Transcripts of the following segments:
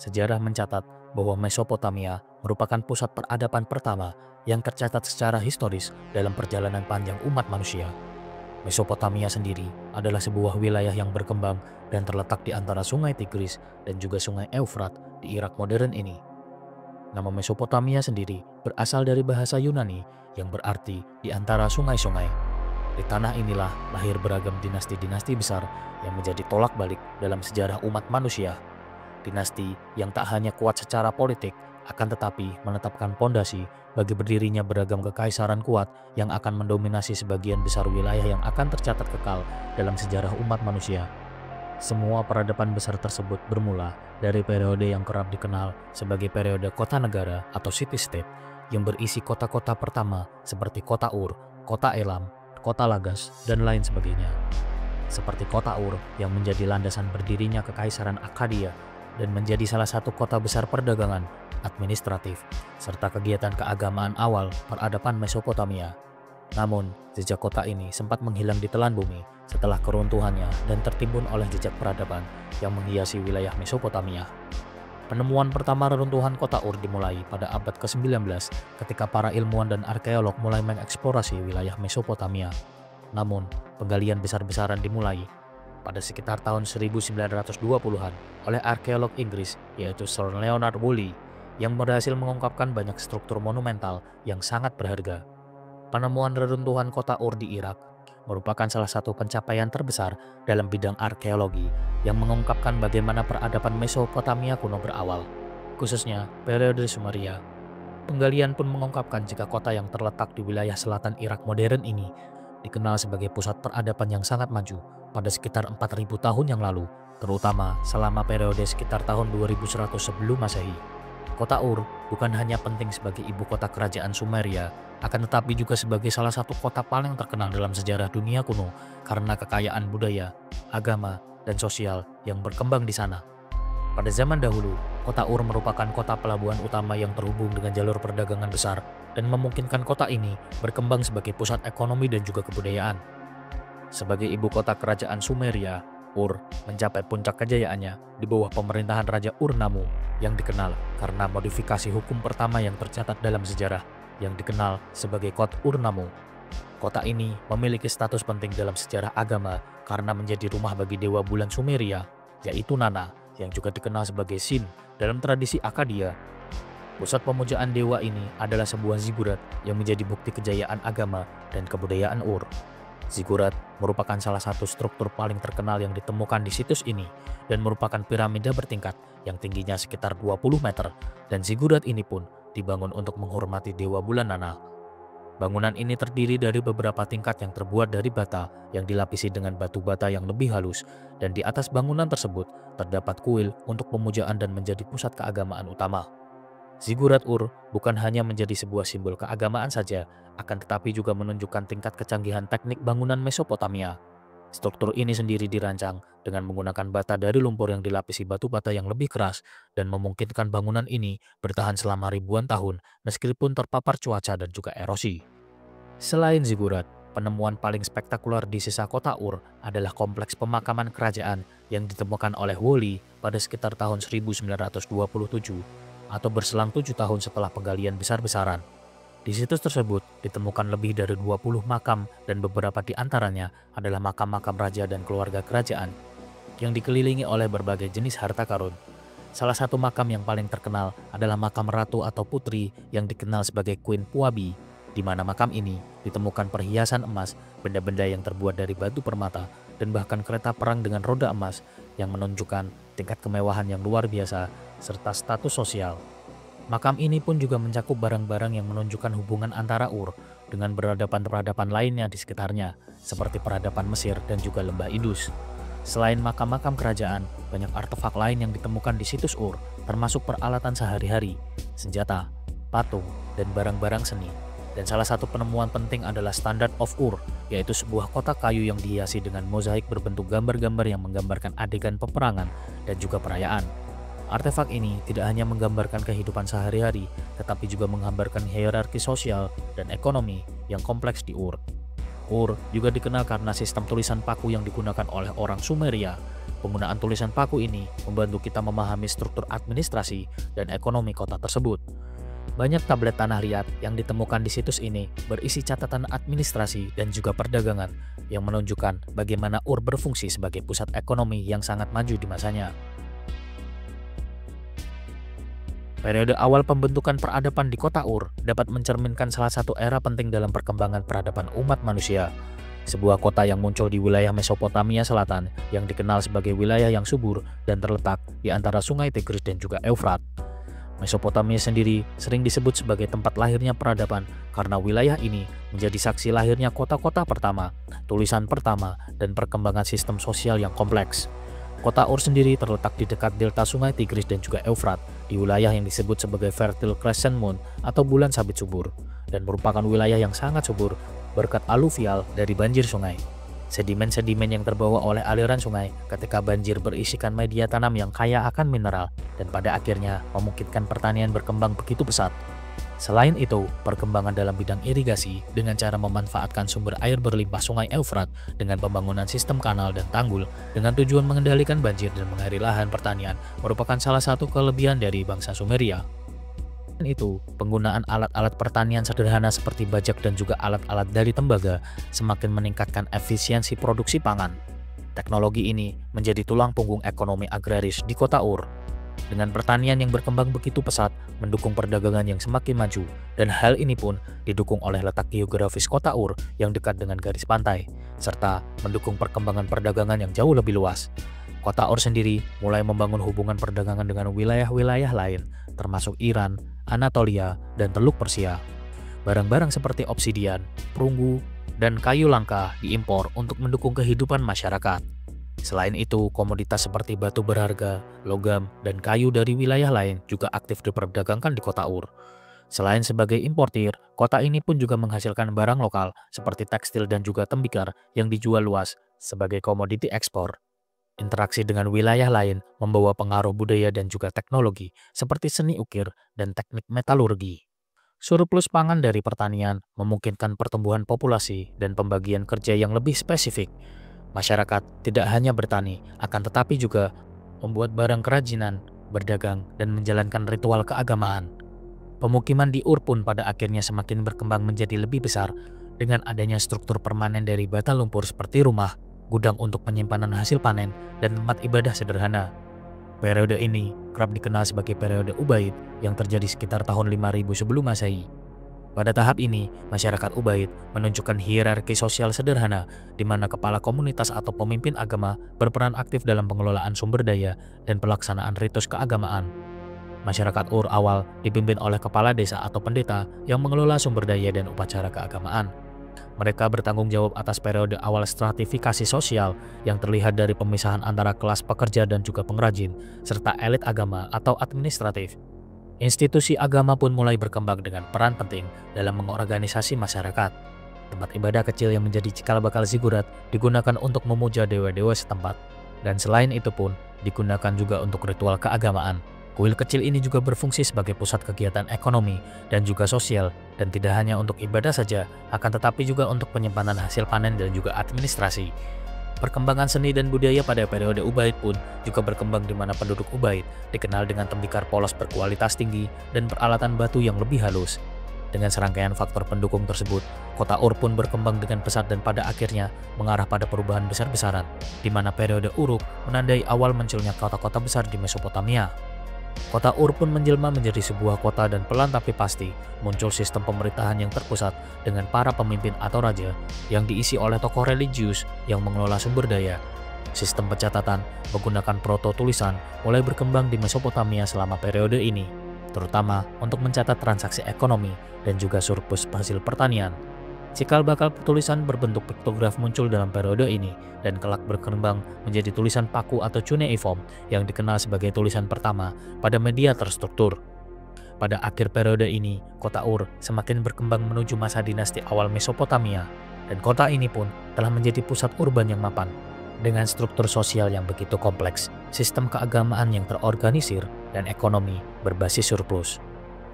sejarah mencatat bahwa Mesopotamia merupakan pusat peradaban pertama yang tercatat secara historis dalam perjalanan panjang umat manusia. Mesopotamia sendiri adalah sebuah wilayah yang berkembang dan terletak di antara Sungai Tigris dan juga Sungai Eufrat di Irak modern ini. Nama Mesopotamia sendiri berasal dari bahasa Yunani yang berarti di antara sungai-sungai. Di tanah inilah lahir beragam dinasti-dinasti besar yang menjadi tolak balik dalam sejarah umat manusia. Dinasti yang tak hanya kuat secara politik, akan tetapi menetapkan pondasi bagi berdirinya beragam kekaisaran kuat yang akan mendominasi sebagian besar wilayah yang akan tercatat kekal dalam sejarah umat manusia. Semua peradaban besar tersebut bermula dari periode yang kerap dikenal sebagai periode kota negara atau city-state yang berisi kota-kota pertama seperti kota Ur, kota Elam, kota Lagas, dan lain sebagainya. Seperti kota Ur yang menjadi landasan berdirinya Kekaisaran Akkadia dan menjadi salah satu kota besar perdagangan, administratif, serta kegiatan keagamaan awal peradaban Mesopotamia. Namun, jejak kota ini sempat menghilang di telan bumi setelah keruntuhannya dan tertimbun oleh jejak peradaban yang menghiasi wilayah Mesopotamia. Penemuan pertama reruntuhan kota Ur dimulai pada abad ke-19 ketika para ilmuwan dan arkeolog mulai mengeksplorasi wilayah Mesopotamia. Namun, penggalian besar-besaran dimulai pada sekitar tahun 1920-an oleh arkeolog Inggris yaitu Sir Leonard Woolley yang berhasil mengungkapkan banyak struktur monumental yang sangat berharga. Penemuan reruntuhan kota Ur di Irak merupakan salah satu pencapaian terbesar dalam bidang arkeologi yang mengungkapkan bagaimana peradaban Mesopotamia kuno berawal, khususnya periode Sumeria. Penggalian pun mengungkapkan jika kota yang terletak di wilayah selatan Irak modern ini dikenal sebagai pusat peradaban yang sangat maju pada sekitar 4.000 tahun yang lalu, terutama selama periode sekitar tahun 2100 sebelum Masehi. Kota Ur bukan hanya penting sebagai ibu kota kerajaan Sumeria, akan tetapi juga sebagai salah satu kota paling terkenal dalam sejarah dunia kuno karena kekayaan budaya, agama, dan sosial yang berkembang di sana. Pada zaman dahulu, kota Ur merupakan kota pelabuhan utama yang terhubung dengan jalur perdagangan besar dan memungkinkan kota ini berkembang sebagai pusat ekonomi dan juga kebudayaan. Sebagai ibu kota kerajaan Sumeria, Ur mencapai puncak kejayaannya di bawah pemerintahan Raja Ur-Nammu yang dikenal karena modifikasi hukum pertama yang tercatat dalam sejarah yang dikenal sebagai Kod Ur-Nammu. Kota ini memiliki status penting dalam sejarah agama karena menjadi rumah bagi dewa bulan Sumeria, yaitu Nana, yang juga dikenal sebagai Sin dalam tradisi Akkadia. Pusat pemujaan dewa ini adalah sebuah zigurat yang menjadi bukti kejayaan agama dan kebudayaan Ur. Zigurat merupakan salah satu struktur paling terkenal yang ditemukan di situs ini dan merupakan piramida bertingkat yang tingginya sekitar 20 meter dan zigurat ini pun dibangun untuk menghormati dewa bulan Nana. Bangunan ini terdiri dari beberapa tingkat yang terbuat dari bata yang dilapisi dengan batu bata yang lebih halus dan di atas bangunan tersebut terdapat kuil untuk pemujaan dan menjadi pusat keagamaan utama. Zigurat Ur bukan hanya menjadi sebuah simbol keagamaan saja, akan tetapi juga menunjukkan tingkat kecanggihan teknik bangunan Mesopotamia. Struktur ini sendiri dirancang dengan menggunakan bata dari lumpur yang dilapisi batu bata yang lebih keras dan memungkinkan bangunan ini bertahan selama ribuan tahun meskipun terpapar cuaca dan juga erosi. Selain zigurat, penemuan paling spektakuler di sisa kota Ur adalah kompleks pemakaman kerajaan yang ditemukan oleh Woolley pada sekitar tahun 1927 atau berselang 7 tahun setelah penggalian besar-besaran. Di situs tersebut ditemukan lebih dari 20 makam dan beberapa di antaranya adalah makam-makam raja dan keluarga kerajaan yang dikelilingi oleh berbagai jenis harta karun. Salah satu makam yang paling terkenal adalah makam ratu atau putri yang dikenal sebagai Queen Puabi, di mana makam ini ditemukan perhiasan emas, benda-benda yang terbuat dari batu permata, dan bahkan kereta perang dengan roda emas yang menunjukkan tingkat kemewahan yang luar biasa serta status sosial. Makam ini pun juga mencakup barang-barang yang menunjukkan hubungan antara Ur dengan peradaban-peradaban lainnya di sekitarnya, seperti peradaban Mesir dan juga lembah Indus. Selain makam-makam kerajaan, banyak artefak lain yang ditemukan di situs Ur, termasuk peralatan sehari-hari, senjata, patung, dan barang-barang seni. Dan salah satu penemuan penting adalah Standard of Ur, yaitu sebuah kotak kayu yang dihiasi dengan mozaik berbentuk gambar-gambar yang menggambarkan adegan peperangan dan juga perayaan. Artefak ini tidak hanya menggambarkan kehidupan sehari-hari, tetapi juga menggambarkan hierarki sosial dan ekonomi yang kompleks di Ur. Ur juga dikenal karena sistem tulisan paku yang digunakan oleh orang Sumeria. Penggunaan tulisan paku ini membantu kita memahami struktur administrasi dan ekonomi kota tersebut. Banyak tablet tanah liat yang ditemukan di situs ini berisi catatan administrasi dan juga perdagangan yang menunjukkan bagaimana Ur berfungsi sebagai pusat ekonomi yang sangat maju di masanya. Periode awal pembentukan peradaban di kota Ur dapat mencerminkan salah satu era penting dalam perkembangan peradaban umat manusia. Sebuah kota yang muncul di wilayah Mesopotamia Selatan yang dikenal sebagai wilayah yang subur dan terletak di antara sungai Tigris dan juga Eufrat. Mesopotamia sendiri sering disebut sebagai tempat lahirnya peradaban karena wilayah ini menjadi saksi lahirnya kota-kota pertama, tulisan pertama, dan perkembangan sistem sosial yang kompleks. Kota Ur sendiri terletak di dekat delta sungai Tigris dan juga Eufrat di wilayah yang disebut sebagai Fertile Crescent Moon atau bulan sabit subur, dan merupakan wilayah yang sangat subur berkat aluvial dari banjir sungai. Sedimen-sedimen yang terbawa oleh aliran sungai ketika banjir berisikan media tanam yang kaya akan mineral dan pada akhirnya memungkinkan pertanian berkembang begitu pesat. Selain itu, perkembangan dalam bidang irigasi dengan cara memanfaatkan sumber air berlimpah sungai Eufrat dengan pembangunan sistem kanal dan tanggul dengan tujuan mengendalikan banjir dan mengairi lahan pertanian merupakan salah satu kelebihan dari bangsa Sumeria. Selain itu, penggunaan alat-alat pertanian sederhana seperti bajak dan juga alat-alat dari tembaga semakin meningkatkan efisiensi produksi pangan. Teknologi ini menjadi tulang punggung ekonomi agraris di kota Ur. Dengan pertanian yang berkembang begitu pesat, mendukung perdagangan yang semakin maju, dan hal ini pun didukung oleh letak geografis kota Ur yang dekat dengan garis pantai, serta mendukung perkembangan perdagangan yang jauh lebih luas. Kota Ur sendiri mulai membangun hubungan perdagangan dengan wilayah-wilayah lain, termasuk Iran, Anatolia, dan Teluk Persia. Barang-barang seperti obsidian, perunggu, dan kayu langka diimpor untuk mendukung kehidupan masyarakat. Selain itu, komoditas seperti batu berharga, logam, dan kayu dari wilayah lain juga aktif diperdagangkan di kota Ur. Selain sebagai importir, kota ini pun juga menghasilkan barang lokal seperti tekstil dan juga tembikar yang dijual luas sebagai komoditi ekspor. Interaksi dengan wilayah lain membawa pengaruh budaya dan juga teknologi seperti seni ukir dan teknik metalurgi. Surplus pangan dari pertanian memungkinkan pertumbuhan populasi dan pembagian kerja yang lebih spesifik. Masyarakat tidak hanya bertani, akan tetapi juga membuat barang kerajinan, berdagang, dan menjalankan ritual keagamaan. Pemukiman di Ur pun pada akhirnya semakin berkembang menjadi lebih besar dengan adanya struktur permanen dari bata lumpur seperti rumah, gudang untuk penyimpanan hasil panen, dan tempat ibadah sederhana. Periode ini kerap dikenal sebagai periode Ubaid yang terjadi sekitar tahun 5000 sebelum Masehi. Pada tahap ini, masyarakat Ubaid menunjukkan hierarki sosial sederhana di mana kepala komunitas atau pemimpin agama berperan aktif dalam pengelolaan sumber daya dan pelaksanaan ritus keagamaan. Masyarakat Ur awal dipimpin oleh kepala desa atau pendeta yang mengelola sumber daya dan upacara keagamaan. Mereka bertanggung jawab atas periode awal stratifikasi sosial yang terlihat dari pemisahan antara kelas pekerja dan juga pengrajin, serta elit agama atau administratif. Institusi agama pun mulai berkembang dengan peran penting dalam mengorganisasi masyarakat. Tempat ibadah kecil yang menjadi cikal bakal zigurat digunakan untuk memuja dewa-dewa setempat, dan selain itu pun digunakan juga untuk ritual keagamaan. Kuil kecil ini juga berfungsi sebagai pusat kegiatan ekonomi dan juga sosial, dan tidak hanya untuk ibadah saja, akan tetapi juga untuk penyimpanan hasil panen dan juga administrasi. Perkembangan seni dan budaya pada periode Ubaid pun juga berkembang di mana penduduk Ubaid dikenal dengan tembikar polos berkualitas tinggi dan peralatan batu yang lebih halus. Dengan serangkaian faktor pendukung tersebut, kota Ur pun berkembang dengan pesat dan pada akhirnya mengarah pada perubahan besar-besaran, di mana periode Uruk menandai awal munculnya kota-kota besar di Mesopotamia. Kota Ur pun menjelma menjadi sebuah kota dan pelan tapi pasti muncul sistem pemerintahan yang terpusat dengan para pemimpin atau raja yang diisi oleh tokoh religius yang mengelola sumber daya. Sistem pencatatan menggunakan proto-tulisan mulai berkembang di Mesopotamia selama periode ini, terutama untuk mencatat transaksi ekonomi dan juga surplus hasil pertanian. Cikal bakal tulisan berbentuk piktograf muncul dalam periode ini dan kelak berkembang menjadi tulisan paku atau cuneiform yang dikenal sebagai tulisan pertama pada media terstruktur. Pada akhir periode ini, kota Ur semakin berkembang menuju masa dinasti awal Mesopotamia, dan kota ini pun telah menjadi pusat urban yang mapan. Dengan struktur sosial yang begitu kompleks, sistem keagamaan yang terorganisir, dan ekonomi berbasis surplus.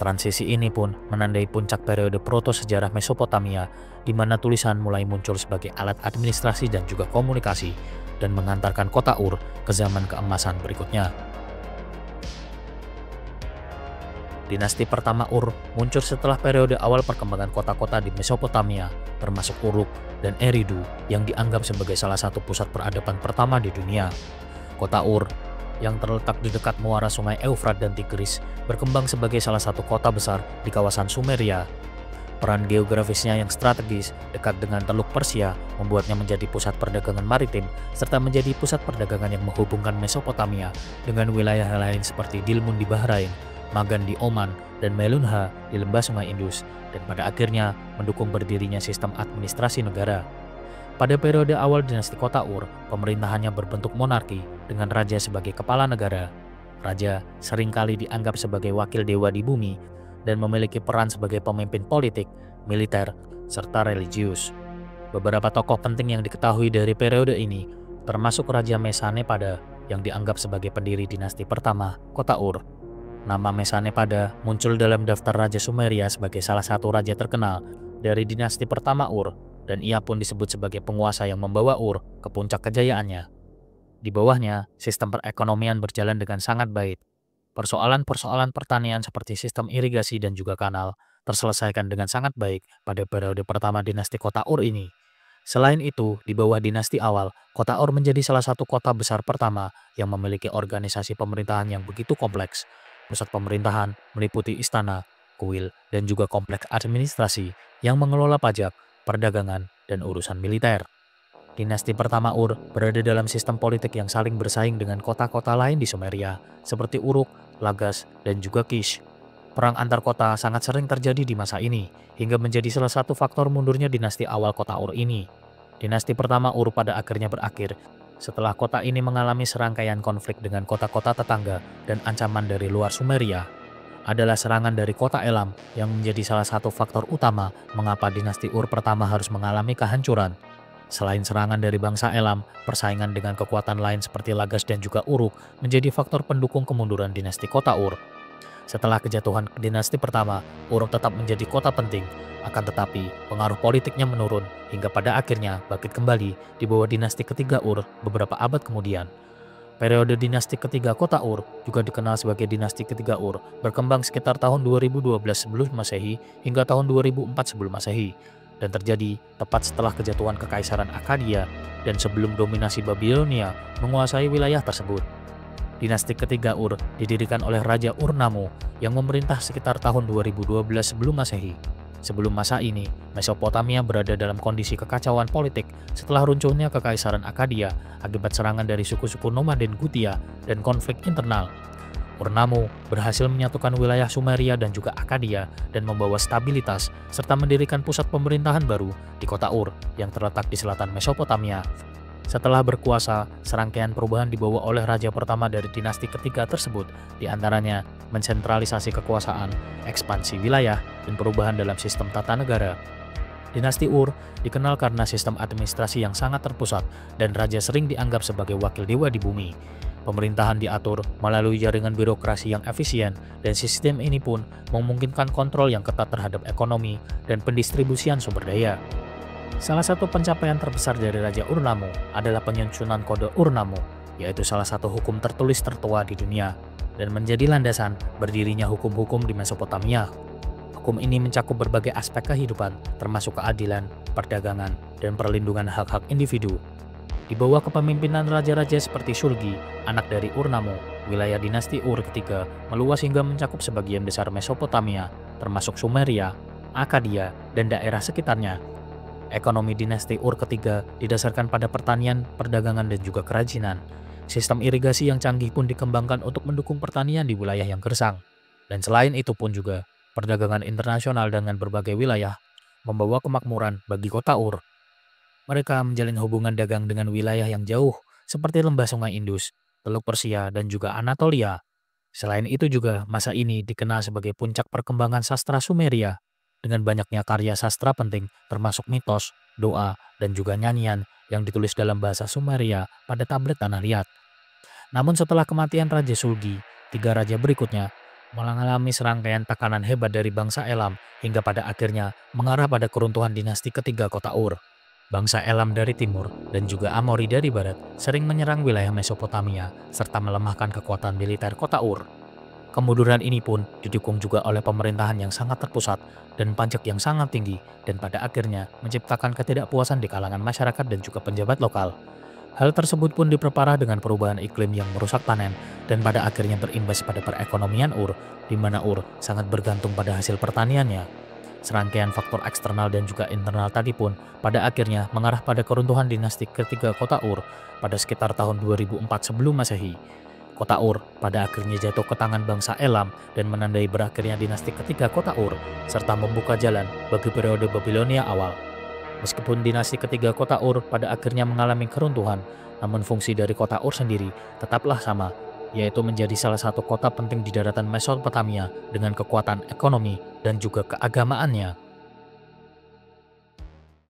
Transisi ini pun menandai puncak periode proto-sejarah Mesopotamia, di mana tulisan mulai muncul sebagai alat administrasi dan juga komunikasi, dan mengantarkan kota Ur ke zaman keemasan berikutnya. Dinasti pertama Ur muncul setelah periode awal perkembangan kota-kota di Mesopotamia, termasuk Uruk dan Eridu yang dianggap sebagai salah satu pusat peradaban pertama di dunia. Kota Ur yang terletak di dekat muara sungai Eufrat dan Tigris berkembang sebagai salah satu kota besar di kawasan Sumeria. Peran geografisnya yang strategis dekat dengan Teluk Persia membuatnya menjadi pusat perdagangan maritim serta menjadi pusat perdagangan yang menghubungkan Mesopotamia dengan wilayah lain seperti Dilmun di Bahrain, Magan di Oman, dan Melunha di lembah sungai Indus, dan pada akhirnya mendukung berdirinya sistem administrasi negara. Pada periode awal dinasti kota Ur, pemerintahannya berbentuk monarki dengan raja sebagai kepala negara. Raja seringkali dianggap sebagai wakil dewa di bumi dan memiliki peran sebagai pemimpin politik, militer, serta religius. Beberapa tokoh penting yang diketahui dari periode ini termasuk Raja Mesanepada yang dianggap sebagai pendiri dinasti pertama kota Ur. Nama Mesanepada muncul dalam daftar Raja Sumeria sebagai salah satu raja terkenal dari dinasti pertama Ur, dan ia pun disebut sebagai penguasa yang membawa Ur ke puncak kejayaannya. Di bawahnya, sistem perekonomian berjalan dengan sangat baik. Persoalan-persoalan pertanian seperti sistem irigasi dan juga kanal terselesaikan dengan sangat baik pada periode pertama dinasti kota Ur ini. Selain itu, di bawah dinasti awal, kota Ur menjadi salah satu kota besar pertama yang memiliki organisasi pemerintahan yang begitu kompleks. Pusat pemerintahan meliputi istana, kuil, dan juga kompleks administrasi yang mengelola pajak, perdagangan, dan urusan militer. Dinasti pertama Ur berada dalam sistem politik yang saling bersaing dengan kota-kota lain di Sumeria, seperti Uruk, Lagas, dan juga Kish. Perang antar kota sangat sering terjadi di masa ini, hingga menjadi salah satu faktor mundurnya dinasti awal kota Ur ini. Dinasti pertama Ur pada akhirnya berakhir setelah kota ini mengalami serangkaian konflik dengan kota-kota tetangga dan ancaman dari luar Sumeria. Adalah serangan dari kota Elam yang menjadi salah satu faktor utama mengapa dinasti Ur pertama harus mengalami kehancuran. Selain serangan dari bangsa Elam, persaingan dengan kekuatan lain seperti Lagas dan juga Uruk menjadi faktor pendukung kemunduran dinasti kota Ur. Setelah kejatuhan dinasti pertama, Uruk tetap menjadi kota penting, akan tetapi pengaruh politiknya menurun hingga pada akhirnya bangkit kembali di bawah dinasti ketiga Ur beberapa abad kemudian. Periode dinasti ketiga kota Ur, juga dikenal sebagai dinasti ketiga Ur, berkembang sekitar tahun 2012 sebelum Masehi hingga tahun 2004 sebelum Masehi, dan terjadi tepat setelah kejatuhan Kekaisaran Akkadia dan sebelum dominasi Babilonia menguasai wilayah tersebut. Dinasti ketiga Ur didirikan oleh Raja Ur-Nammu yang memerintah sekitar tahun 2012 sebelum Masehi. Sebelum masa ini, Mesopotamia berada dalam kondisi kekacauan politik setelah runtuhnya Kekaisaran Akkadia akibat serangan dari suku-suku nomaden Gutia dan konflik internal. Ur-Nammu berhasil menyatukan wilayah Sumeria dan juga Akkadia dan membawa stabilitas serta mendirikan pusat pemerintahan baru di kota Ur yang terletak di selatan Mesopotamia. Setelah berkuasa, serangkaian perubahan dibawa oleh raja pertama dari dinasti ketiga tersebut, diantaranya mensentralisasi kekuasaan, ekspansi wilayah, dan perubahan dalam sistem tata negara. Dinasti Ur dikenal karena sistem administrasi yang sangat terpusat dan raja sering dianggap sebagai wakil dewa di bumi. Pemerintahan diatur melalui jaringan birokrasi yang efisien, dan sistem ini pun memungkinkan kontrol yang ketat terhadap ekonomi dan pendistribusian sumber daya. Salah satu pencapaian terbesar dari Raja Ur-Nammu adalah penyusunan Kode Ur-Nammu, yaitu salah satu hukum tertulis tertua di dunia, dan menjadi landasan berdirinya hukum-hukum di Mesopotamia. Hukum ini mencakup berbagai aspek kehidupan, termasuk keadilan, perdagangan, dan perlindungan hak-hak individu. Di bawah kepemimpinan raja-raja seperti Shulgi, anak dari Ur-Nammu, wilayah dinasti Ur ketiga meluas hingga mencakup sebagian besar Mesopotamia, termasuk Sumeria, Akkadia, dan daerah sekitarnya. Ekonomi dinasti Ur ketiga didasarkan pada pertanian, perdagangan, dan juga kerajinan. Sistem irigasi yang canggih pun dikembangkan untuk mendukung pertanian di wilayah yang gersang. Dan selain itu pun juga, perdagangan internasional dengan berbagai wilayah membawa kemakmuran bagi kota Ur. Mereka menjalin hubungan dagang dengan wilayah yang jauh, seperti lembah sungai Indus, Teluk Persia, dan juga Anatolia. Selain itu juga, masa ini dikenal sebagai puncak perkembangan sastra Sumeria, dengan banyaknya karya sastra penting termasuk mitos, doa, dan juga nyanyian yang ditulis dalam bahasa Sumeria pada tablet tanah liat. Namun setelah kematian Raja Shulgi, tiga raja berikutnya mengalami serangkaian tekanan hebat dari bangsa Elam hingga pada akhirnya mengarah pada keruntuhan dinasti ketiga kota Ur. Bangsa Elam dari timur dan juga Amori dari barat sering menyerang wilayah Mesopotamia serta melemahkan kekuatan militer kota Ur. Kemunduran ini pun didukung juga oleh pemerintahan yang sangat terpusat dan pajak yang sangat tinggi dan pada akhirnya menciptakan ketidakpuasan di kalangan masyarakat dan juga penjabat lokal. Hal tersebut pun diperparah dengan perubahan iklim yang merusak panen dan pada akhirnya berimbas pada perekonomian Ur, di mana Ur sangat bergantung pada hasil pertaniannya. Serangkaian faktor eksternal dan juga internal tadi pun pada akhirnya mengarah pada keruntuhan dinasti ketiga kota Ur pada sekitar tahun 2004 sebelum Masehi. Kota Ur pada akhirnya jatuh ke tangan bangsa Elam dan menandai berakhirnya dinasti ketiga kota Ur, serta membuka jalan bagi periode Babilonia awal. Meskipun dinasti ketiga kota Ur pada akhirnya mengalami keruntuhan, namun fungsi dari kota Ur sendiri tetaplah sama, yaitu menjadi salah satu kota penting di daratan Mesopotamia dengan kekuatan ekonomi dan juga keagamaannya.